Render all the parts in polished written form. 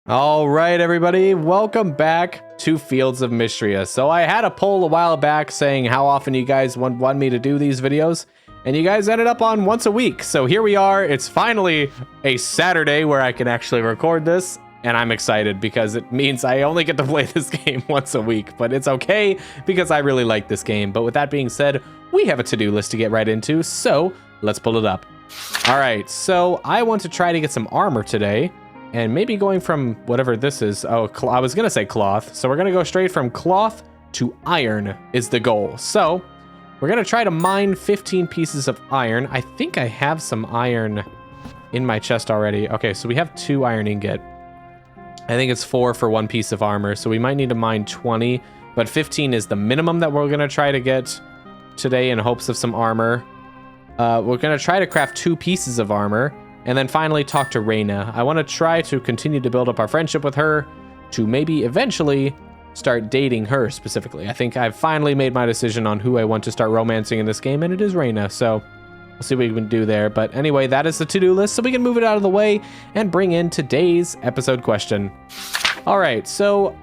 All right, everybody, welcome back to Fields of Mistria. So I had a poll a while back saying how often you guys want me to do these videos, and you guys ended up on once a week. So here we are. It's finally a Saturday where I can actually record this, and I'm excited because it means I only get to play this game once a week, but it's okay because I really like this game. But with that being said, we have a to-do list to get right into, so let's pull it up. All right, so I want to try to get some armor today. And maybe going from whatever this is. Oh, I was going to say cloth. So we're going to go straight from cloth to iron is the goal. So we're going to try to mine 15 pieces of iron. I think I have some iron in my chest already. Okay, so we have 2 iron ingot. I think it's 4 for 1 piece of armor. So we might need to mine 20. But 15 is the minimum that we're going to try to get today in hopes of some armor. We're going to try to craft 2 pieces of armor. And then finally talk to Reyna. I want to try to continue to build up our friendship with her to maybe eventually start dating her specifically. I think I've finally made my decision on who I want to start romancing in this game, and it is Reyna. So we'll see what we can do there. But anyway, that is the to-do list, so we can move it out of the way and bring in today's episode question. All right, so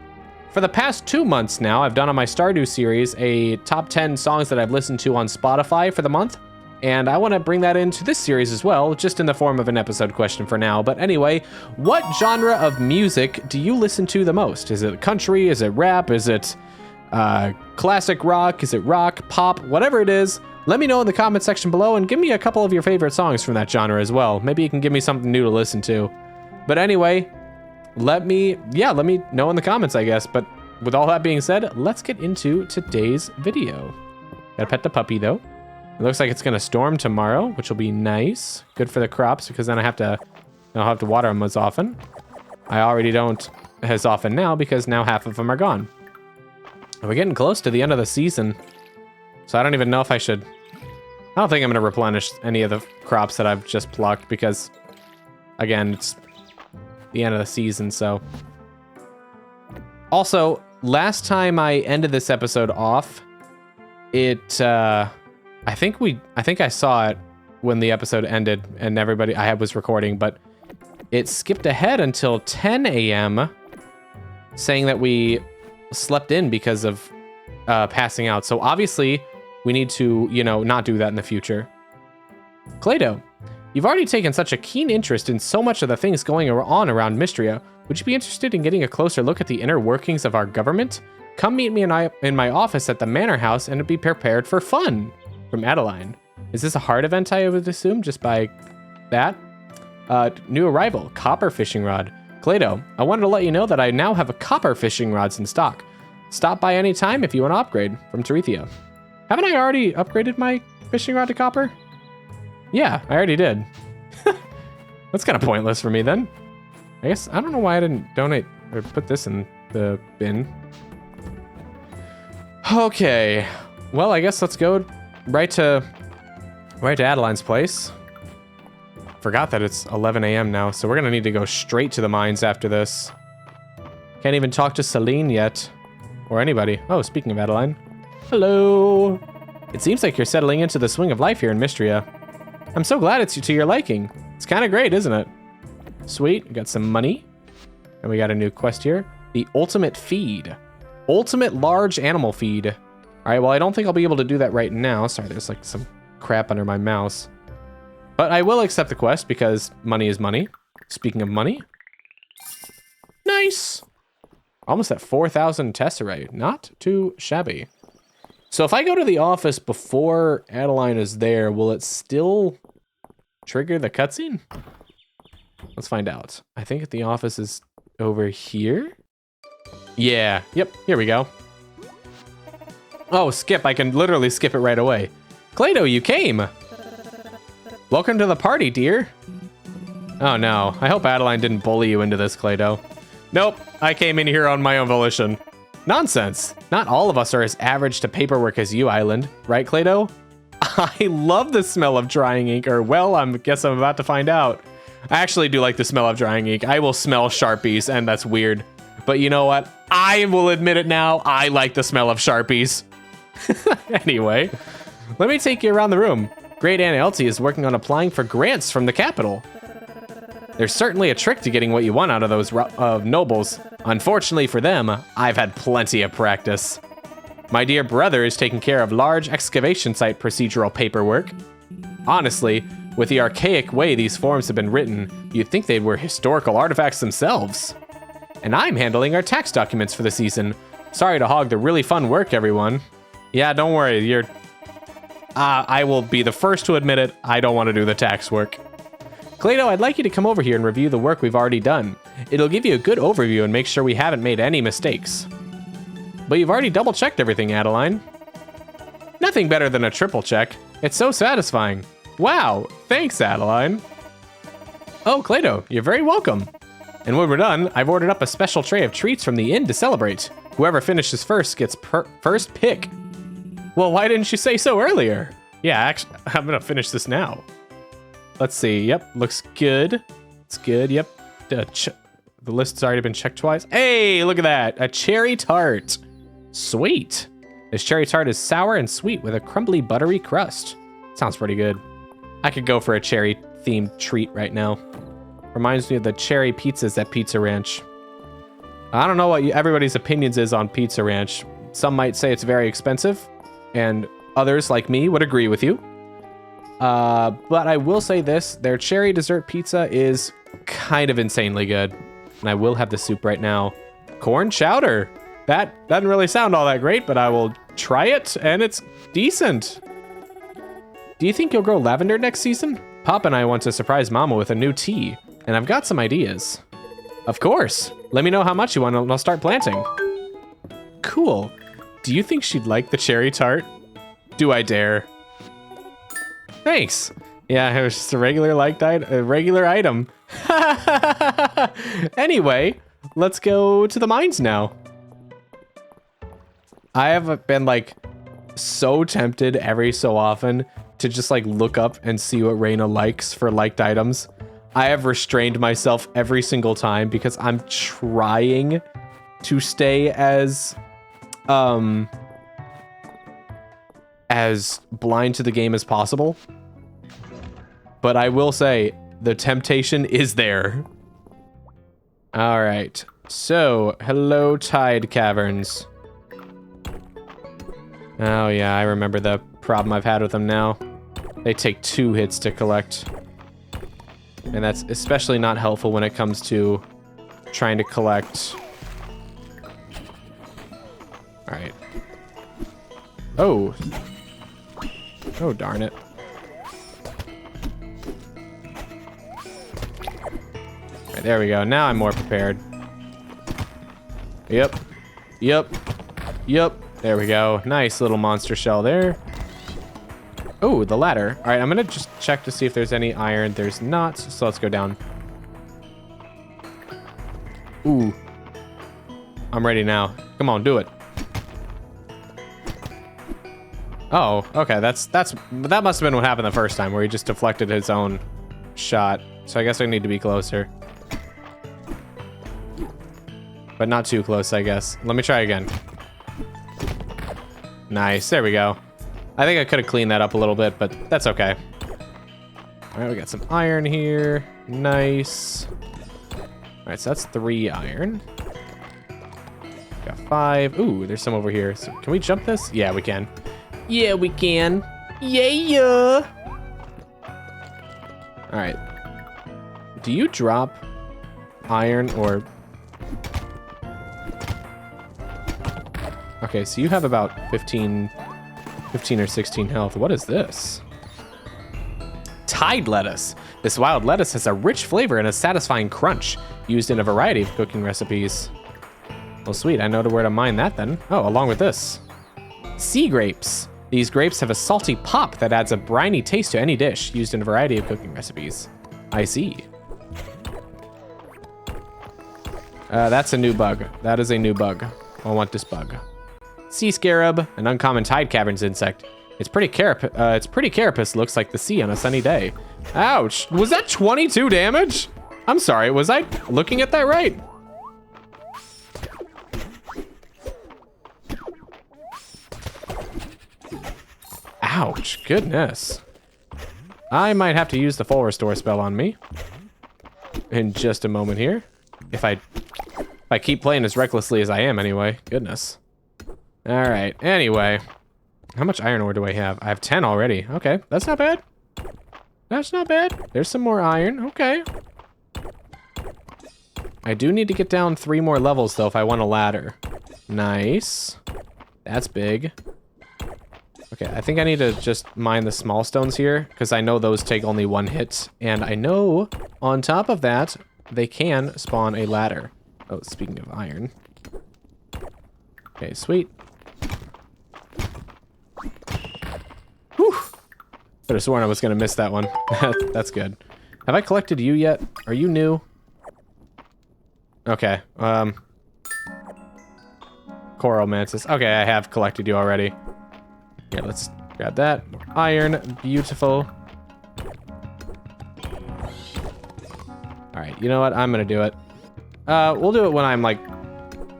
for the past 2 months now, I've done on my Stardew series a top 10 songs that I've listened to on Spotify for the month. And I want to bring that into this series as well, just in the form of an episode question for now. But anyway, what genre of music do you listen to the most? Is it country? Is it rap? Is it classic rock? Is it rock, pop, whatever it is? Let me know in the comment section below and give me a couple of your favorite songs from that genre as well. Maybe you can give me something new to listen to. But anyway, let me know in the comments, I guess. But with all that being said, let's get into today's video. Gotta pet the puppy though. It looks like it's gonna storm tomorrow, which will be nice. Good for the crops because then I'll have to water them as often. I already don't as often now because now half of them are gone. And we're getting close to the end of the season, so I don't even know if I should. I don't think I'm gonna replenish any of the crops that I've just plucked because, again, it's the end of the season. So, also, last time I ended this episode off, I think I saw it when the episode ended and I was recording, but it skipped ahead until 10 a.m. saying that we slept in because of passing out. So obviously we need to, not do that in the future. ClayDoh, you've already taken such a keen interest in so much of the things going on around Mistria. Would you be interested in getting a closer look at the inner workings of our government? Come meet me in my office at the Manor House and be prepared for fun. From Adeline. Is this a hard event, I would assume, just by that? New arrival, copper fishing rod. ClayDoh, I wanted to let you know that I now have a copper fishing rods in stock. Stop by any time if you want to upgrade. From Terethia. Haven't I already upgraded my fishing rod to copper? Yeah, I already did. That's kind of pointless for me then. I guess, I don't know why I didn't donate or put this in the bin. Okay, well, I guess let's go right to Adeline's place. Forgot that it's 11 a.m. now, so we're gonna need to go straight to the mines after this. Can't even talk to Celine yet, or anybody. Oh, speaking of Adeline. Hello. It seems like you're settling into the swing of life here in Mistria. I'm so glad it's to your liking. It's kind of great, isn't it? Sweet, we got some money. And we got a new quest here. The ultimate feed. Ultimate large animal feed. All right, well, I don't think I'll be able to do that right now. Sorry, there's like some crap under my mouse. But I will accept the quest because money is money. Speaking of money. Nice. Almost at 4,000 tesserae. Not too shabby. So if I go to the office before Adeline is there, will it still trigger the cutscene? Let's find out. I think the office is over here. Yeah, yep, here we go. Oh, skip. I can literally skip it right away. ClayDoh, you came. Welcome to the party, dear. Oh, no. I hope Adeline didn't bully you into this, ClayDoh. Nope. I came in here on my own volition. Nonsense. Not all of us are as average to paperwork as you, Island. Right, ClayDoh? I love the smell of drying ink, or, well, I guess I'm about to find out. I actually do like the smell of drying ink. I will smell Sharpies, and that's weird. But you know what? I will admit it now. I like the smell of Sharpies. Anyway, let me take you around the room. Great Aunt Elsie is working on applying for grants from the capital. There's certainly a trick to getting what you want out of those nobles. Unfortunately for them, I've had plenty of practice. My dear brother is taking care of large excavation site procedural paperwork. Honestly, with the archaic way these forms have been written, you'd think they were historical artifacts themselves. And I'm handling our tax documents for the season. Sorry to hog the really fun work, everyone. Yeah, don't worry, I will be the first to admit it, I don't want to do the tax work. ClayDoh, I'd like you to come over here and review the work we've already done. It'll give you a good overview and make sure we haven't made any mistakes. But you've already double-checked everything, Adeline. Nothing better than a triple check. It's so satisfying. Wow, thanks, Adeline. Oh, ClayDoh, you're very welcome. And when we're done, I've ordered up a special tray of treats from the inn to celebrate. Whoever finishes first gets first pick. Well, why didn't you say so earlier? Yeah, actually, I'm gonna finish this now. Let's see, yep, looks good. It's good, yep. The list's already been checked twice. Hey, look at that, a cherry tart. Sweet. This cherry tart is sour and sweet with a crumbly, buttery crust. Sounds pretty good. I could go for a cherry-themed treat right now. Reminds me of the cherry pizzas at Pizza Ranch. I don't know what everybody's opinions is on Pizza Ranch. Some might say it's very expensive, and others, like me, would agree with you. But I will say this, their cherry dessert pizza is kind of insanely good. And I will have the soup right now. Corn chowder. That doesn't really sound all that great, but I will try it, and it's decent. Do you think you'll grow lavender next season? Pop and I want to surprise Mama with a new tea, and I've got some ideas. Of course. Let me know how much you want, and I'll start planting. Cool. Do you think she'd like the cherry tart? Do I dare? Thanks. Yeah, it was just a regular item. Anyway, let's go to the mines now. I have been like so tempted every so often to just like look up and see what Reina likes for liked items. I have restrained myself every single time because I'm trying to stay as blind to the game as possible. But I will say the temptation is there. All right. So, hello Tide Caverns. Oh yeah, I remember the problem I've had with them now. They take 2 hits to collect. And that's especially not helpful when it comes to trying to collect. All right. Oh. Oh, darn it. All right, there we go. Now I'm more prepared. Yep. Yep. Yep. There we go. Nice little monster shell there. Oh, the ladder. All right, I'm gonna just check to see if there's any iron. There's not, so let's go down. Ooh. I'm ready now. Come on, do it. Oh, okay, that must have been what happened the first time, where he just deflected his own shot. So I guess I need to be closer. But not too close, I guess. Let me try again. Nice, there we go. I think I could have cleaned that up a little bit, but that's okay. All right, we got some iron here. Nice. All right, so that's 3 iron. Got 5. Ooh, there's some over here. So can we jump this? Yeah, we can. Yeah, we can. Yeah. All right. Do you drop iron or... Okay, so you have about 15 or 16 health. What is this? Tide lettuce. This wild lettuce has a rich flavor and a satisfying crunch, used in a variety of cooking recipes. Well, sweet, I know where to mine that then. Oh, along with this. Sea grapes. These grapes have a salty pop that adds a briny taste to any dish, used in a variety of cooking recipes. I see. That's a new bug. That is a new bug. I want this bug. Sea scarab, an uncommon Tide Caverns insect. It's pretty carapace, looks like the sea on a sunny day. Ouch, was that 22 damage? I'm sorry, was I looking at that right? Ouch, goodness. I might have to use the full restore spell on me. in just a moment here. If I keep playing as recklessly as I am anyway. Goodness. All right. Anyway, how much iron ore do I have? I have 10 already. Okay, that's not bad. That's not bad. There's some more iron. Okay. I do need to get down 3 more levels though if I want a ladder. Nice. That's big. Okay, I think I need to just mine the small stones here because I know those take only 1 hit. And I know on top of that, they can spawn a ladder. Oh, speaking of iron. Okay, sweet. Whew. Could have sworn I was going to miss that one. That's good. Have I collected you yet? Are you new? Okay. Coral mantis. Okay, I have collected you already. Yeah, let's grab that. Iron. Beautiful. All right, you know what? I'm going to do it. We'll do it when I'm, like,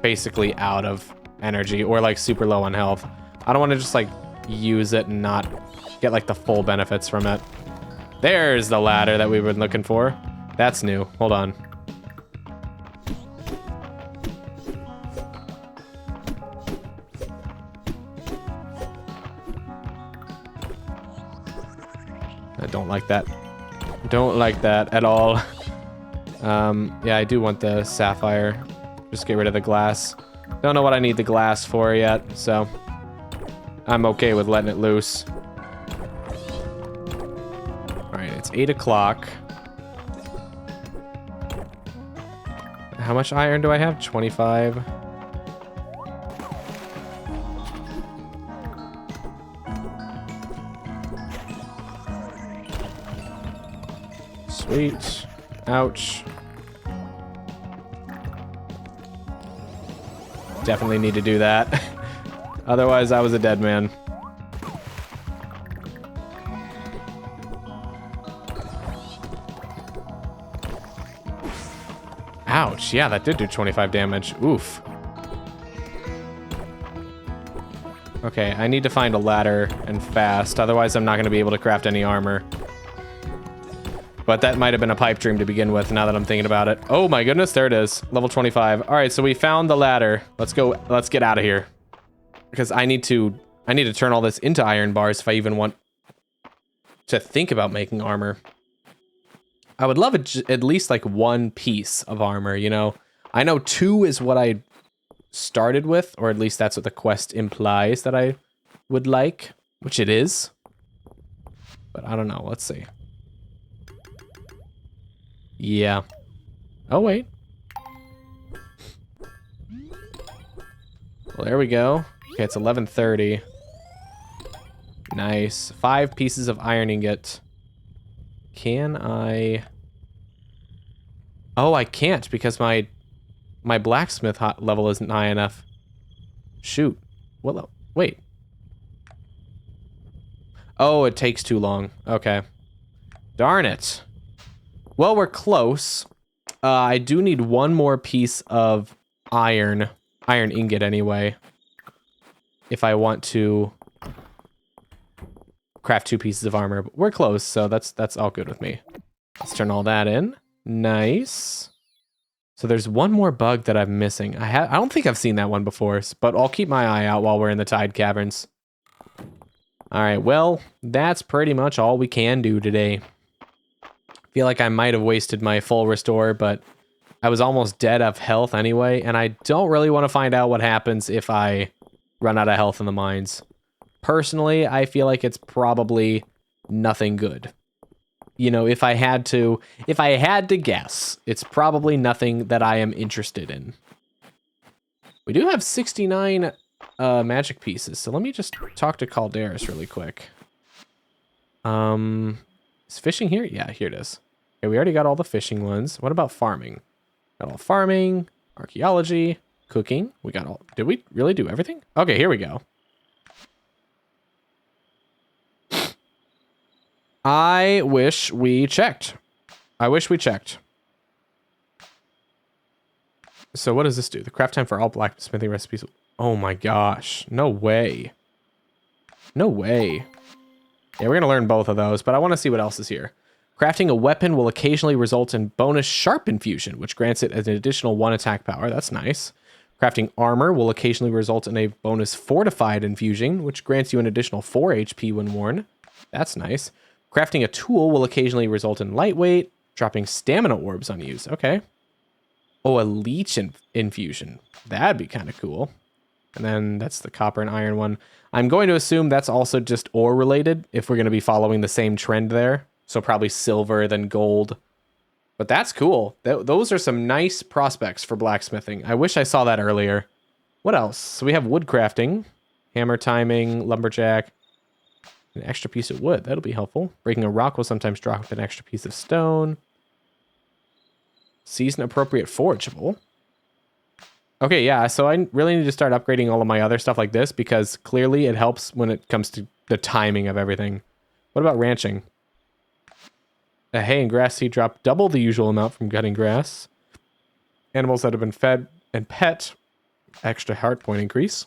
basically out of energy or, like, super low on health. I don't want to just, like, use it and not get, like, the full benefits from it. There's the ladder that we've been looking for. That's new. Hold on. I don't like that. Don't like that at all. Yeah, I do want the sapphire. Just get rid of the glass. Don't know what I need the glass for yet, so I'm okay with letting it loose. All right, it's 8 o'clock. How much iron do I have? 25. Sweet. Ouch. Definitely need to do that. Otherwise, I was a dead man. Ouch. Yeah, that did do 25 damage. Oof. Okay, I need to find a ladder and fast. Otherwise, I'm not going to be able to craft any armor. But that might have been a pipe dream to begin with, now that I'm thinking about it. Oh my goodness, there it is. Level 25. All right, so we found the ladder. Let's go. Let's get out of here. Because I need to turn all this into iron bars if I even want to think about making armor. I would love at least like 1 piece of armor, you know? I know 2 is what I started with, or at least that's what the quest implies that I would like, which it is. But I don't know. Let's see. Yeah. Oh, wait. Well, there we go. Okay, it's 11:30. Nice. 5 pieces of iron ingot. Can I... Oh, I can't because my blacksmith level isn't high enough. Shoot. Well, wait. Oh, it takes too long. Okay. Darn it. Well, we're close. I do need 1 more piece of iron ingot anyway, if I want to craft 2 pieces of armor. But we're close, so that's all good with me. Let's turn all that in. Nice. So there's 1 more bug that I'm missing. I don't think I've seen that one before, but I'll keep my eye out while we're in the Tide Caverns. All right, well, that's pretty much all we can do today. Feel like I might have wasted my full restore, but I was almost dead of health anyway, and I don't really want to find out what happens if I run out of health in the mines. Personally, I feel like it's probably nothing good. You know, if I had to guess, it's probably nothing that I am interested in. We do have 69 magic pieces, so let me just talk to Calderis really quick. Is fishing here? Yeah, here it is. Okay, we already got all the fishing ones. What about farming? Got all farming, archaeology, cooking. We got all... Did we really do everything? Okay, here we go. I wish we checked. So what does this do? The craft time for all blacksmithing recipes. Oh my gosh. No way. No way. Yeah, we're going to learn both of those, but I want to see what else is here. Crafting a weapon will occasionally result in bonus sharp infusion, which grants it an additional 1 attack power. That's nice. Crafting armor will occasionally result in a bonus fortified infusion, which grants you an additional 4 HP when worn. That's nice. Crafting a tool will occasionally result in lightweight, dropping stamina orbs on use. Okay. Oh, a leech infusion. That'd be kind of cool. And then that's the copper and iron one. I'm going to assume that's also just ore related if we're going to be following the same trend there. So probably silver, then gold. But that's cool. Those are some nice prospects for blacksmithing. I wish I saw that earlier. What else? So we have wood crafting, hammer timing, lumberjack, an extra piece of wood. That'll be helpful. Breaking a rock will sometimes drop an extra piece of stone. Season appropriate forageable. Okay, yeah, so I really need to start upgrading all of my other stuff like this because clearly it helps when it comes to the timing of everything. What about ranching? A hay and grass seed drop double the usual amount from cutting grass. Animals that have been fed and pet, extra heart point increase.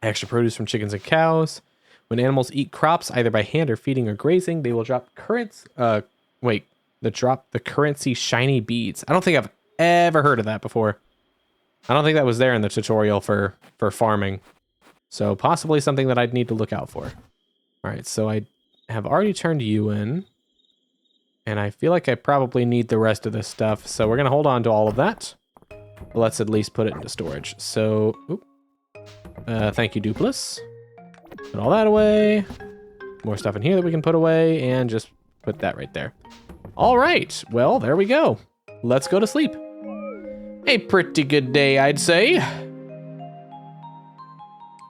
Extra produce from chickens and cows. When animals eat crops, either by hand or feeding or grazing, they will drop the currency shiny beads. I don't think I've ever heard of that before. I don't think that was there in the tutorial for farming. So possibly something that I'd need to look out for. All right, so I have already turned you in. And I feel like I probably need the rest of this stuff. So we're going to hold on to all of that. But let's at least put it into storage. So, thank you, Dupless. Put all that away. More stuff in here that we can put away. And just put that right there. All right. Well, there we go. Let's go to sleep. A pretty good day, I'd say.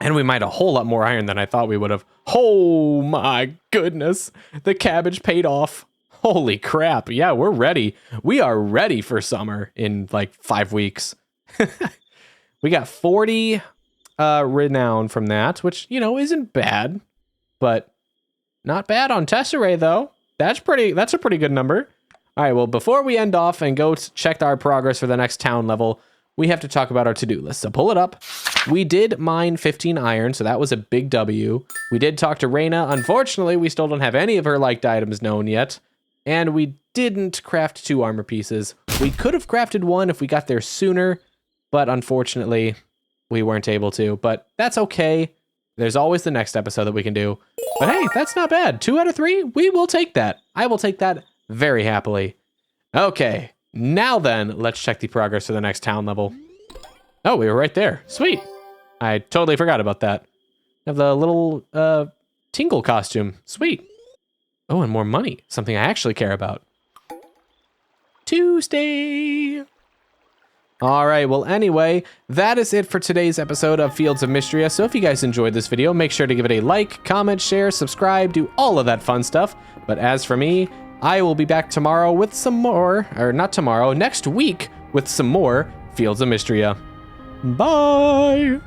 And we might have a whole lot more iron than I thought we would have. Oh my goodness. The cabbage paid off. Holy crap. Yeah, we're ready. We are ready for summer in like 5 weeks. We got 40 renown from that, which, you know, isn't bad, but not bad on Tesserae though. That's a pretty good number. All right, well, before we end off and go check our progress for the next town level, we have to talk about our to-do list. So pull it up. We did mine 15 iron, so that was a big W. We did talk to Reyna. Unfortunately, we still don't have any of her liked items known yet. And we didn't craft 2 armor pieces. We could have crafted 1 if we got there sooner, but unfortunately, we weren't able to. But that's okay. There's always the next episode that we can do. But hey, that's not bad. 2 out of 3, we will take that. I will take that very happily. Okay, now then, let's check the progress for the next town level. Oh, we were right there. Sweet. I totally forgot about that. Have the little tingle costume. Sweet. Oh, and more money. Something I actually care about. Tuesday. All right, well, anyway, that is it for today's episode of Fields of Mistria. So if you guys enjoyed this video, make sure to give it a like, comment, share, subscribe, do all of that fun stuff. But as for me, I will be back tomorrow with some more, or not tomorrow, next week with some more Fields of Mistria. Bye.